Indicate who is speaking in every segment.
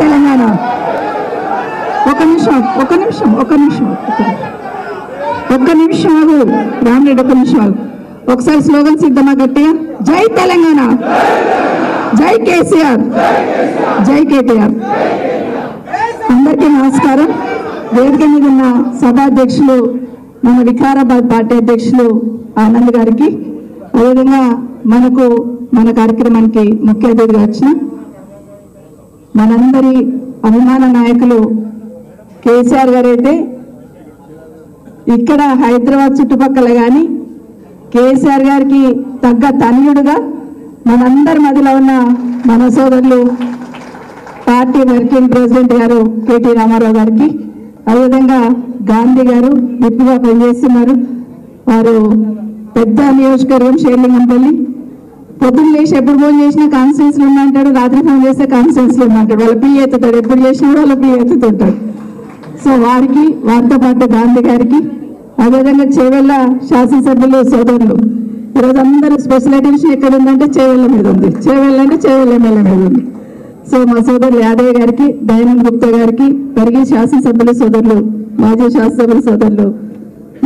Speaker 1: తెలంగాణ. ఒక నిమిషం ఆగు రామరెడ్డి, ఒక నిమిషం ఆగు. ఒకసారి స్లోగన్ సిద్ధమా గట్టిగా? జై తెలంగాణ, జై కేసీఆర్, జై కేటీఆర్. అందరికీ నమస్కారం. వేదిక మీద ఉన్న సభాధ్యక్షులు మన వికారాబాద్ పార్టీ అధ్యక్షులు ఆనంద్ గారికి, అదేవిధంగా మన కార్యక్రమానికి ముఖ్య అతిథిగా వచ్చిన మనందరి అభిమాన నాయకులు కేసీఆర్ గారు అయితే ఇక్కడ హైదరాబాద్ చుట్టుపక్కల కానీ కేసీఆర్ గారికి తగ్గ తనయుడుగా మనందరి మధ్యలో ఉన్న మన సోదరులు పార్టీ వర్కింగ్ ప్రెసిడెంట్ గారు కేటీ రామారావు గారికి, అదేవిధంగా గాంధీ గారు విప్పుగా పనిచేస్తున్నారు. వారు పెద్ద నియోజకవర్గం షేర్లింగంపల్లి. పొద్దున్న లేచి ఎప్పుడు ఫోన్ చేసినా కాన్ఫరెన్స్లో ఉందంటాడు, రాత్రి ఫోన్ చేస్తే కాన్ఫరెన్స్లో ఉందంటాడు. వాళ్ళ పిల్లి ఎత్తుతాడు, ఎప్పుడు చేసినా కూడా వాళ్ళ పిల్లి ఎత్తుతుంటాడు. సో వారితో పాటు గాంధీ గారికి, అదేవిధంగా చేవెళ్ళ శాసనసభ్యులు సోదరులు, ఈరోజు అందరూ స్పెషల్ అటెన్షన్ ఎక్కడ ఉందంటే చేవెళ్ళ మీద ఉంది. చేవెళ్ళ అంటే చేవెళ్ళ ఎమ్మెల్యే మీద ఉంది. సో మా సోదరులు యాదయ్య గారికి, దయానంద్ గుప్తా గారికి, పరిగి శాసనసభ్యులు సోదరులు, మాజీ శాసనసభ్యులు సోదరులు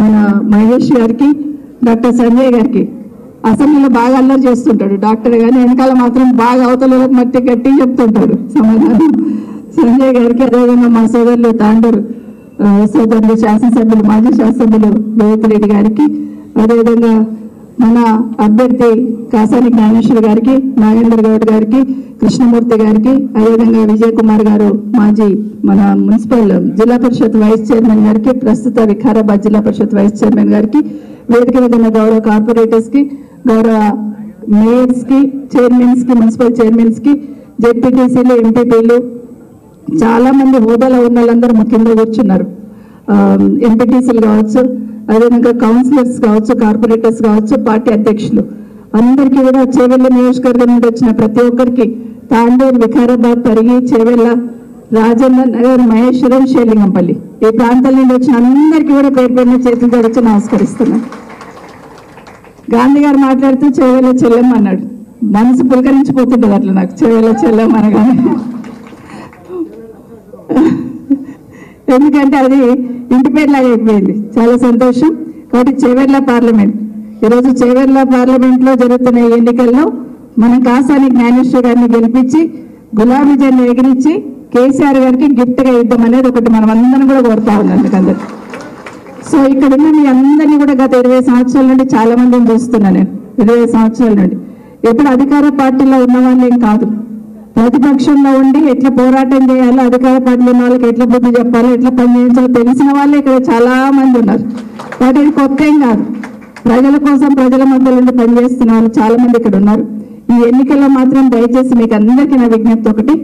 Speaker 1: మన మహేష్ గారికి, డాక్టర్ సంజయ్ గారికి. అసెంబ్లీలో బాగా అల్లరి చేస్తుంటాడు డాక్టర్, కానీ వెనకాల మాత్రం బాగా అవతలకు మట్టి గట్టి చెప్తుంటాడు సమాధానం. సంజయ్ గారికి, అదేవిధంగా మా సోదరులు తాండూరు సోదరులు శాసనసభ్యులు, మాజీ శాసనసభ్యులు రేవతిరెడ్డి గారికి, అదేవిధంగా మన అభ్యర్థి కాసాని జ్ఞానేశ్వర్ గారికి, నాగేంద్ర గౌడ్ గారికి, కృష్ణమూర్తి గారికి, అదేవిధంగా విజయ్ కుమార్ గారు మాజీ మన మున్సిపల్ జిల్లా పరిషత్ వైస్ చైర్మన్ గారికి, ప్రస్తుత వికారాబాద్ జిల్లా పరిషత్ వైస్ చైర్మన్ గారికి, వేదిక మీద ఉన్న గౌరవ కార్పొరేటర్స్ కి, గౌరవ మేయర్స్ కి, చైర్మన్స్ కి, మున్సిపల్ చైర్మన్స్ కి, జెడ్పీటీసీలు, ఎంపీపీలు, చాలా మంది హోదాలో ఉన్న వాళ్ళందరూ ముఖ్యంగా కూర్చున్నారు. ఎంపీటీసీలు కావచ్చు, అదేవిధంగా కౌన్సిలర్స్ కావచ్చు, కార్పొరేటర్స్ కావచ్చు, పార్టీ అధ్యక్షులు అందరికీ కూడా, చేవెళ్ళ నియోజకవర్గం నుండి వచ్చిన ప్రతి ఒక్కరికి, తాండూరు, వికారాబాద్, పరిగి, చేవెళ్ళ, రాజేంద్ర నగర్, మహేశ్వరం, షేర్లింగంపల్లి ఈ ప్రాంతాల నుండి వచ్చిన అందరికీ కూడా పేరు పేరున చేతులు జరగచ్చు నమస్కరిస్తున్నాను. గాంధీ గారు మాట్లాడుతూ చేవెళ్ళ చెల్లెమ్మ అన్నాడు. మనసు పులకరించిపోతుంటుంది అట్లా నాకు చేవెళ్ళ చెల్లెమ్మ అనగానే, ఎందుకంటే అది ఇంటి పేరులాగా అయిపోయింది. చాలా సంతోషం. కాబట్టి చేవెళ్ళ పార్లమెంట్, ఈరోజు చేవెళ్ళ పార్లమెంట్లో జరుగుతున్న ఎన్నికల్లో మనం కాసాని జ్ఞానేశ్వర్ గారిని గెలిపించి గులాబీ జెండా ఎగిరించి కేసీఆర్ గారికి గిఫ్ట్గా ఇద్దాం అనేది ఒకటి మనం అందరం కూడా కోరుతా ఉన్నాం అందుకందరు. సో ఇక్కడ ఉన్న మీ అందరినీ కూడా గత 20 సంవత్సరాల నుండి చాలా మందిని చూస్తున్నాను నేను. 20 సంవత్సరాల నుండి ఎప్పుడు అధికార పార్టీలో ఉన్న వాళ్ళు ఏం కాదు, ప్రతిపక్షంలో ఉండి ఎట్లా పోరాటం చేయాలో, అధికార పార్టీలో ఉన్న వాళ్ళకి ఎట్లా బుద్ధి చెప్పాలో, ఎట్లా పనిచేయాలో తెలిసిన వాళ్ళే ఇక్కడ చాలా మంది ఉన్నారు. కాబట్టి ఇది కొత్త ఏం కాదు. ప్రజల కోసం ప్రజల మధ్యలో ఉండి పనిచేస్తున్న వాళ్ళు చాలా మంది ఇక్కడ ఉన్నారు. ఈ ఎన్నికల్లో మాత్రం దయచేసి మీకు అందరికీ నా విజ్ఞప్తి ఒకటి,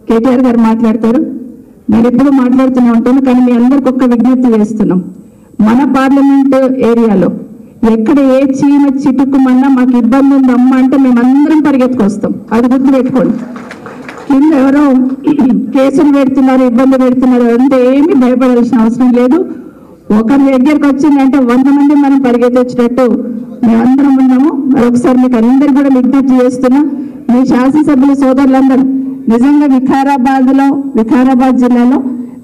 Speaker 1: కేటీఆర్ గారు మాట్లాడతారు, నేను ఎప్పుడు మాట్లాడుతూనే ఉంటాను, కానీ మీ అందరికి ఒక్క విజ్ఞప్తి చేస్తున్నాం. మన పార్లమెంట్ ఏరియాలో ఎక్కడ ఏ చీమ చిటుక్కుమన్నా మాకు ఇబ్బంది ఉందమ్మా అంటే మేమందరం పరిగెత్తుకొస్తాం. అది గుర్తుపెట్టుకోండి. కింద ఎవరో కేసులు పెడుతున్నారు, ఇబ్బంది పెడుతున్నారు అంటే ఏమీ భయపడాల్సిన అవసరం లేదు. ఒకరి దగ్గరికి వచ్చిందంటే 100 మంది మనం పరిగెత్తొచ్చినట్టు మేమందరం ఉన్నాము. మరొకసారి మీకు అందరికి కూడా విజ్ఞప్తి చేస్తున్నా, మీ శాసనసభ్యుల సోదరులందరూ నిజంగా వికారాబాద్ జిల్లాలో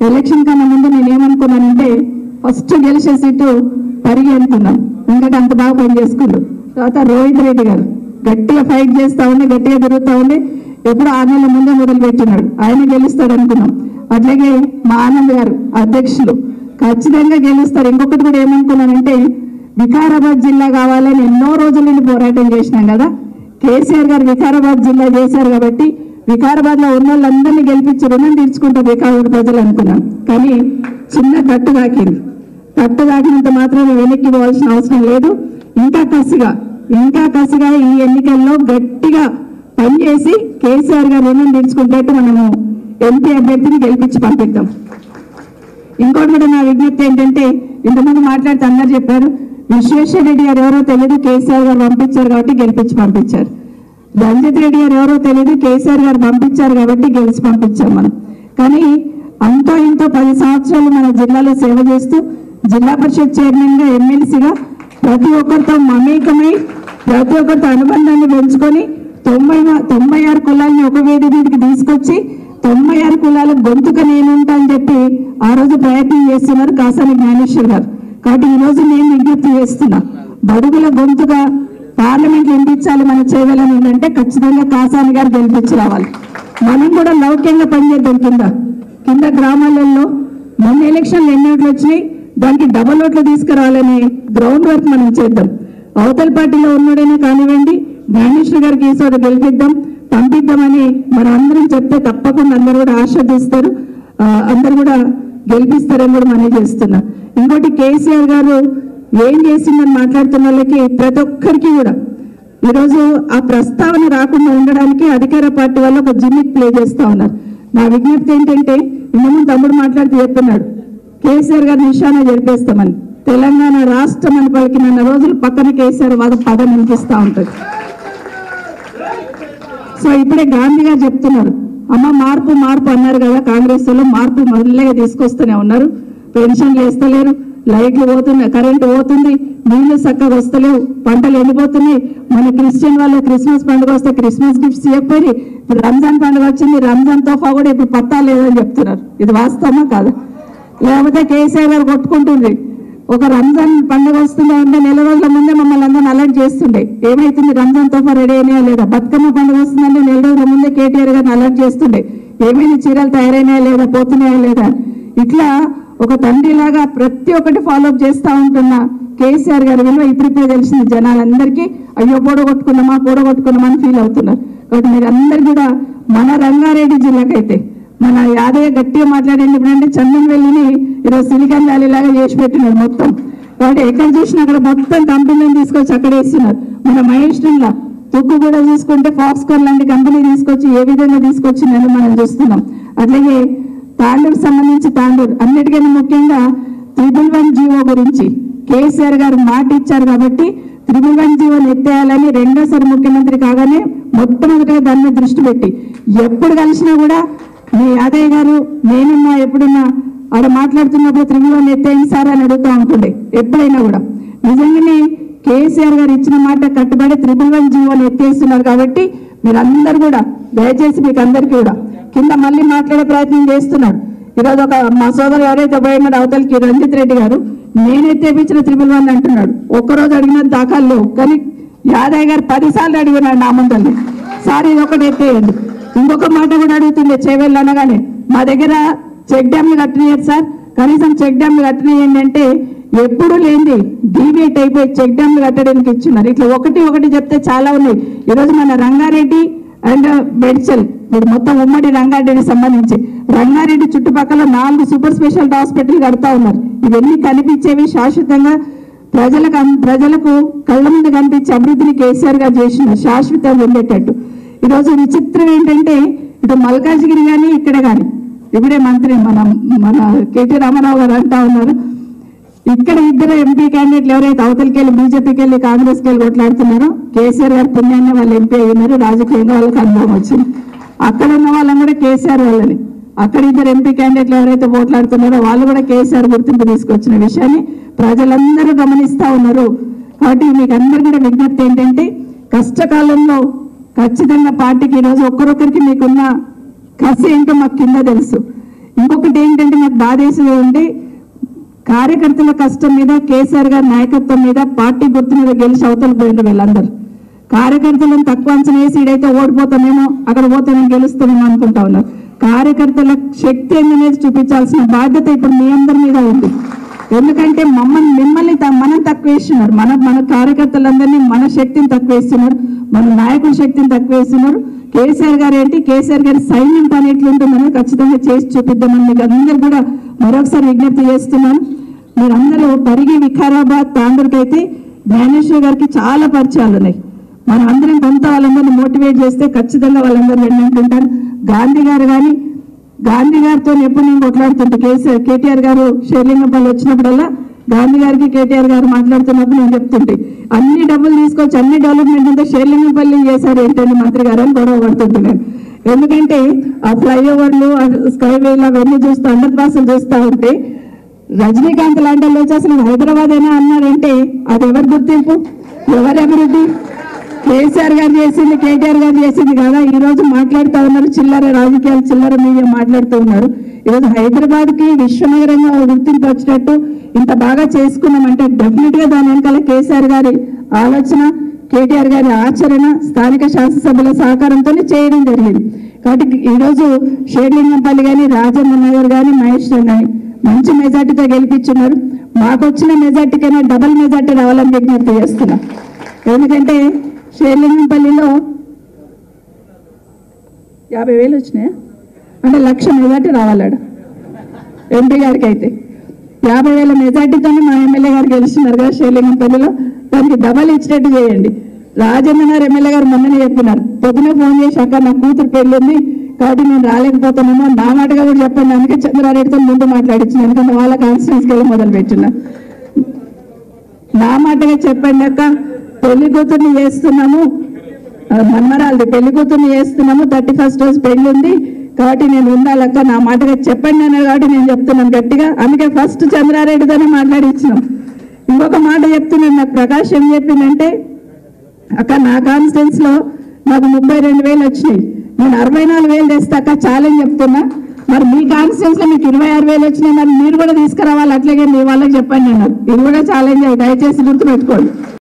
Speaker 1: ఎలక్షన్ కన్నా ముందు నేనేమనుకున్నానంటే ఫస్ట్ గెలిచే సీటు పరిగి అనుకున్నాను. ఎందుకంటే అంత బాగా పనిచేసుకున్నాడు. తర్వాత రోహిత్ రెడ్డి గారు గట్టిగా ఫైట్ చేస్తూ ఉండి, గట్టిగా తిరుగుతూ ఉండి, ఎప్పుడు 6 నెలల ముందే మొదలు పెట్టినాడు, ఆయన గెలుస్తాడు అనుకున్నాం. అట్లాగే మా ఆనంద్ గారు అధ్యక్షులు ఖచ్చితంగా గెలుస్తారు. ఇంకొకటి కూడా ఏమనుకున్నానంటే వికారాబాద్ జిల్లా కావాలని ఎన్నో రోజుల నుండి పోరాటం చేసినాం కదా, కేసీఆర్ గారు వికారాబాద్ జిల్లా చేశారు కాబట్టి వికారాబాద్ లో ఉన్న వాళ్ళందరినీ గెలిపించి రుణం తీర్చుకుంటారు వికారాబాద్ ప్రజలు అనుకున్నాం. కానీ చిన్న కట్టు దాకినంత మాత్రం వెనక్కి పోవాల్సిన అవసరం లేదు. ఇంకా కసిగా ఈ ఎన్నికల్లో గట్టిగా పనిచేసి కేసీఆర్ గారు రుణం తీర్చుకుంటట్టు మనము ఎంపీ అభ్యర్థిని గెలిపించి పంపిద్దాం. ఇంకోటి కూడా నా విజ్ఞప్తి ఏంటంటే, ఇంతకుముందు మాట్లాడితే అందరు చెప్పారు, విశ్వేశ్వర రెడ్డి గారు ఎవరో తెలియదు, కేసీఆర్ గారు పంపించారు కాబట్టి గెలిపించి పంపించారు. రంజిత్ రెడ్డి గారు ఎవరో తెలియదు, కేసీఆర్ గారు పంపించారు కాబట్టి గెలిచి పంపించాం మనం. కానీ అంతో ఇంతో 10 సంవత్సరాలు మన జిల్లాలో సేవ చేస్తూ జిల్లా పరిషత్ చైర్మన్ గా, ఎమ్మెల్సీగా ప్రతి ఒక్కరితో మమేకమై ప్రతి ఒక్కరితో అనుబంధాన్ని పెంచుకొని 96 కులాలని ఒక వేది మీదకి తీసుకొచ్చి 96 కులాల గొంతుక నేనుంటా అని చెప్పి ఆ రోజు ప్రయత్నం చేస్తున్నారు కాసాని జ్ఞానేశ్వర్ గారు. కాబట్టి ఈ రోజు నేను విజ్ఞప్తి చేస్తున్నా, బడుగుల గొంతుగా పార్లమెంట్ వినిపించాలి మన చేయాలని ఏంటంటే ఖచ్చితంగా కాసాని గారు గెలిపించి రావాలి. మనం కూడా లౌక్యంగా పనిచేద్దాం. కింద గ్రామాలలో మొన్న ఎలక్షన్లు ఎన్ని ఓట్లు వచ్చినాయి, దానికి డబల్ ఓట్లు తీసుకురావాలని గ్రౌండ్ వర్క్ మనం చేద్దాం. అవతల పార్టీలో ఉన్నోడైనా కానివ్వండి, జ్ఞానేశ్వర్ గారికి ఈ చోట గెలిపిద్దాం, పంపిద్దామని మనం అందరం చెప్తే తప్పకుండా అందరూ కూడా ఆశీర్వదిస్తారు, అందరూ కూడా గెలిపిస్తారని కూడా మనం చేస్తున్నాం. ఇంకోటి కేసీఆర్ గారు ఏం చేసిందని మాట్లాడుతున్న వాళ్ళకి ప్రతి ఒక్కరికి కూడా ఈరోజు ఆ ప్రస్తావన రాకుండా ఉండడానికి అధికార పార్టీ వాళ్ళు ఒక జిమ్మిక్ ప్లే చేస్తా ఉన్నారు. నా విజ్ఞప్తి ఏంటంటే, ఇంతకుముందు తమ్ముడు మాట్లాడుతూ చెప్తున్నాడు కేసీఆర్ గారు నిశానా జరిపేస్తామని. తెలంగాణ రాష్ట్రం అని పలికిన రోజులు పక్కన కేసీఆర్ వాద పదం వినిపిస్తూ ఉంటుంది. సో ఇప్పుడే గాంధీ గారు చెప్తున్నారు, అమ్మ మార్పు మార్పు అన్నారు కదా, కాంగ్రెస్ లో మార్పు మొదలుగా తీసుకొస్తూనే ఉన్నారు. పెన్షన్లు వేస్తలేరు, లైట్లు పోతున్నాయి, కరెంటు పోతుంది, నీళ్లు చక్కగా వస్తలేవు, పంటలు ఎండిపోతున్నాయి. మన క్రిస్టియన్ వాళ్ళ క్రిస్మస్ పండుగ వస్తే క్రిస్మస్ గిఫ్ట్స్ చెప్పారు. ఇప్పుడు రంజాన్ పండుగ వచ్చింది, రంజాన్ తోఫా కూడా ఇప్పుడు పత్తా లేదని చెప్తున్నారు. ఇది వాస్తవమా కాదా? లేకపోతే కేసీఆర్ గారు కొట్టుకుంటుంది, ఒక రంజాన్ పండుగ వస్తుందా అంటే నెల రోజుల ముందే మమ్మల్ని అందరిని అలర్ట్ చేస్తుండే, ఏమైతుంది రంజాన్ తోఫా రెడీ అయినా లేదా. బతుకమ్మ పండుగ వస్తుందంటే నెల రోజుల ముందే కేటీఆర్ గారిని అలర్ట్ చేస్తుండే, ఏమైనా చీరలు తయారైనా లేదా, పోతున్నాయా లేదా. ఇట్లా ఒక తండ్రిలాగా ప్రతి ఒక్కటి ఫాలోఅప్ చేస్తూ ఉంటున్న కేసీఆర్ గారి విలువ ఇప్పుడిప్పుడే తెలిసింది జనాలందరికీ. అయ్యో పొడగొట్టుకున్నామా అని ఫీల్ అవుతున్నారు. కాబట్టి మీరు అందరు కూడా మన రంగారెడ్డి జిల్లాకైతే మన యాదయ్య గట్టిగా మాట్లాడండి. ఇప్పుడంటే చందన్వెల్లిని ఈరోజు సిలికాన్ వ్యాలీ లాగా చేసి పెట్టినారు మొత్తం. కాబట్టి ఎక్కడ చూసినా అక్కడ మొత్తం కంపెనీలను తీసుకొచ్చి అక్కడ వేస్తున్నారు. మన మహేష్లా తుక్కు కూడా చూసుకుంటే ఫాక్స్కాన్ లాంటి కంపెనీ తీసుకొచ్చి ఏ విధంగా తీసుకొచ్చిందని మనం చూస్తున్నాం. అట్లాగే తాండూరు సంబంధించి తాండూరు అన్నిటికన్నా ముఖ్యంగా 111 జీవో గురించి కేసీఆర్ గారు మాట ఇచ్చారు కాబట్టి 111 జీవోని ఎత్తేయాలని రెండోసారి ముఖ్యమంత్రి కాగానే మొట్టమొదటిగా దాని మీద దృష్టి పెట్టి ఎప్పుడు కలిసినా కూడా మీ యాదయ్య గారు నేనున్నా ఎప్పుడున్నా ఆడ మాట్లాడుతున్నప్పుడు 111 ఎత్తేయండి సార్ అని అడుగుతూ ఉంటుండే ఎప్పుడైనా కూడా. నిజంగానే కేసీఆర్ గారు ఇచ్చిన మాట కట్టుబడి 111 జీవోని ఎత్తేస్తున్నారు. కాబట్టి మీరందరూ కూడా దయచేసి మీకు అందరికీ కూడా కింద మళ్ళీ మాట్లాడే ప్రయత్నం చేస్తున్నాడు. ఈరోజు ఒక మా సోదరు ఎవరైతే పోయినాడు అవతలకి రంజిత్ రెడ్డి గారు, నేనే తెప్పించిన 111 అంటున్నాడు. ఒక్కరోజు అడిగిన దాఖలు లేవు, కానీ యాదయ్య గారు 10 సార్లు అడిగినాడు నా ముందల్ని, సార్ ఇది ఒకటి ఎత్తేయండి. ఇంకొక మాట కూడా అడుగుతుండే చేవెళ్ళు అనగానే, మా దగ్గర చెక్ డ్యామ్లు కట్టినారు సార్, కనీసం చెక్ డ్యామ్లు కట్టినాయండి అంటే ఎప్పుడు లేని డీవియేట్ అయిపోయి చెక్ డ్యామ్లు కట్టడానికి ఇచ్చున్నారు. ఇట్లా ఒకటి చెప్తే చాలా ఉన్నాయి. ఈరోజు మన రంగారెడ్డి అండ్ బెడ్చల్ ఇప్పుడు మొత్తం ఉమ్మడి రంగారెడ్డికి సంబంధించి రంగారెడ్డి చుట్టుపక్కల 4 సూపర్ స్పెషాలిటీ హాస్పిటల్ కడతా ఉన్నారు. ఇవన్నీ కనిపించేవి శాశ్వతంగా ప్రజలకు కళ్ళ ముందు కనిపించే అభివృద్ధిని కేసీఆర్ గారు చేసిన శాశ్వతంగా ఉండేటట్టు. ఈరోజు విచిత్రం ఏంటంటే ఇటు మల్కాజ్గిరి కానీ ఇక్కడ కానీ ఇప్పుడే మంత్రి మన కేటీ రామారావు గారు అంటా ఉన్నారు, ఇక్కడ ఇద్దరు ఎంపీ క్యాండిడేట్లు ఎవరైతే అవతలకి వెళ్ళి బీజేపీకి వెళ్ళి కాంగ్రెస్కి వెళ్ళి కొట్లాడుతున్నారో కేసీఆర్ గారు పుణ్యాన్ని వాళ్ళు ఎంపీ అయినారు, రాజకీయంగా వాళ్ళకి అనుభవం వచ్చింది. అక్కడ ఉన్న వాళ్ళని కూడా కేసీఆర్ వాళ్ళని, అక్కడ ఇద్దరు ఎంపీ క్యాండిడేట్లు ఎవరైతే పోట్లాడుతున్నారో వాళ్ళు కూడా కేసీఆర్ గుర్తింపు తీసుకొచ్చిన విషయాన్ని ప్రజలందరూ గమనిస్తూ ఉన్నారు. కాబట్టి మీకు అందరూ కూడా విజ్ఞప్తి ఏంటంటే కష్టకాలంలో ఖచ్చితంగా పార్టీకి ఈరోజు ఒక్కరొక్కరికి మీకున్న కసి ఏంటో మాకు కింద తెలుసు. ఇంకొకటి ఏంటంటే నాకు బాధేసేది ఉండి కార్యకర్తల కష్టం మీద కేసీఆర్ గారి నాయకత్వం మీద పార్టీ గుర్తు మీద గెలిచి అవతల పోయిన వీళ్ళందరూ కార్యకర్తలను తక్కువ అంచనా వేసి ఇడైతే ఓడిపోతామేమో అక్కడ పోతే నేను గెలుస్తామేమో అనుకుంటా ఉన్నారు. కార్యకర్తల శక్తి అనేది చూపించాల్సిన బాధ్యత ఇప్పుడు మీ అందరి మీద ఉంది. ఎందుకంటే మిమ్మల్ని మనం తక్కువ వేస్తున్నారు, మన కార్యకర్తలందరినీ మన శక్తిని తక్కువ వేస్తున్నారు, మన నాయకుల శక్తిని తక్కువ వేస్తున్నారు. కేసీఆర్ గారు ఏంటి, కేసీఆర్ గారి సైన్యం పని ఎట్లుంటుందని ఖచ్చితంగా చేసి చూపిద్దామని మీకు అందరూ కూడా మరొకసారి విజ్ఞప్తి చేస్తున్నాను. మీరందరూ పరిగి వికారాబాద్ తాండూరుకి అయితే జ్ఞానేశ్వర్ గారికి చాలా పరిచయాలు ఉన్నాయి. మనం అందరం కొంత వాళ్ళందరినీ మోటివేట్ చేస్తే ఖచ్చితంగా వాళ్ళందరూ వెళ్ళనుకుంటారు. గాంధీ గారు కానీ గాంధీ గారితో ఎప్పుడు నేను కొట్లాడుతుంటే కేటీఆర్ గారు షేర్లింగంపల్లి వచ్చినప్పుడల్లా గాంధీ గారికి కేటీఆర్ గారు మాట్లాడుతున్నప్పుడు నేను చెప్తుంటే అన్ని డబ్బులు తీసుకొచ్చి అన్ని డెవలప్మెంట్ అంతా షేర్లింగంపల్లి చేశారు ఏంటంటే మంత్రి గారు అని గొడవ పడుతుంది నేను. ఎందుకంటే ఆ ఫ్లైఓవర్లు స్కైవేలు అవన్నీ చూస్తూ అండర్ పాస్లు చూస్తూ ఉంటే రజనీకాంత్ లాంటి వాళ్ళు వచ్చి అసలు హైదరాబాద్ అయినా అన్నారంటే అది ఎవరి గుర్తింపు, ఎవరి అభివృద్ధి? కేసీఆర్ గారు చేసింది, కేటీఆర్ గారు చేసింది కదా. ఈ రోజు మాట్లాడుతూ ఉన్నారు, చిల్లర రాజకీయాలు, చిల్లర మీడియా మాట్లాడుతూ ఉన్నారు. ఈరోజు హైదరాబాద్ కి విశ్వనగరంగా గుర్తింపు వచ్చినట్టు ఇంత బాగా చేసుకున్నామంటే డెఫినెట్ గా దాని వెనకాల కేసీఆర్ గారి ఆలోచన, కేటీఆర్ గారి ఆచరణ, స్థానిక శాసనసభ్యుల సహకారంతోనే చేయడం జరిగింది. కాబట్టి ఈరోజు షేర్లింగంపల్లి కానీ, రాజన్న నగర్ కానీ, మహేష్ కానీ మంచి మెజార్టీతో గెలిపించున్నారు. మాకు వచ్చిన మెజార్టీ కన్నా డబల్ మెజార్టీ రావాలని విజ్ఞప్తి చేస్తున్నాం. ఎందుకంటే షేర్లింగంపల్లిలో 50,000 వచ్చినాయా అంటే 1,00,000 మెజార్టీ రావాలాడు ఎంపీ గారికి. అయితే 50,000 మెజార్టీతోనే మా ఎమ్మెల్యే గారు గెలిచినారు కదా షేర్లింగంపల్లిలో. దానికి డబల్ ఇచ్చినట్టు చేయండి. రాజన్న గారు ఎమ్మెల్యే గారు మొన్ననే చెప్పినారు, పొద్దున ఫోన్ చేశాక నా కూతురు పెళ్ళి ఉంది కాబట్టి నేను రాలేకపోతున్నాను, నా మాటగా కూడా చెప్పండి. అందుకే చంద్రారెడ్డితో ముందు మాట్లాడించిన, ఎందుకంటే వాళ్ళ కాన్స్టిట్యూన్సీకి వెళ్ళి మొదలు పెట్టినా. నా మాటగా చెప్పండి అక్క, పెళ్లి కూతుర్ని చేస్తున్నాము, మన్మరాలది పెళ్లి కూతుర్ని చేస్తున్నాము, 31st రోజు పెళ్లి ఉంది కాబట్టి నేను ఉండాలక్క, నా మాటగా చెప్పండి అన్నారు. కాబట్టి నేను చెప్తున్నాను గట్టిగా. అందుకే ఫస్ట్ చంద్రారెడ్డితోనే మాట్లాడించినాం. ఇంకొక మాట చెప్తున్నాను, నాకు ప్రకాష్ ఏం చెప్పిందంటే, అక్క నా కాన్స్టిట్యూన్స్ లో నాకు 32,000 వచ్చినాయి, నేను 64,000 తెస్తాక ఛాలెంజ్ చెప్తున్నా. మరి మీ కాన్స్టిట్యూన్స్ లో మీకు 26,000 వచ్చినాయి, మరి మీరు కూడా తీసుకురావాలి, అట్లాగే మీ వాళ్ళకి చెప్పండి అన్నారు. ఇది కూడా ఛాలెంజ్, దయచేసి గుర్తుపెట్టుకోండి.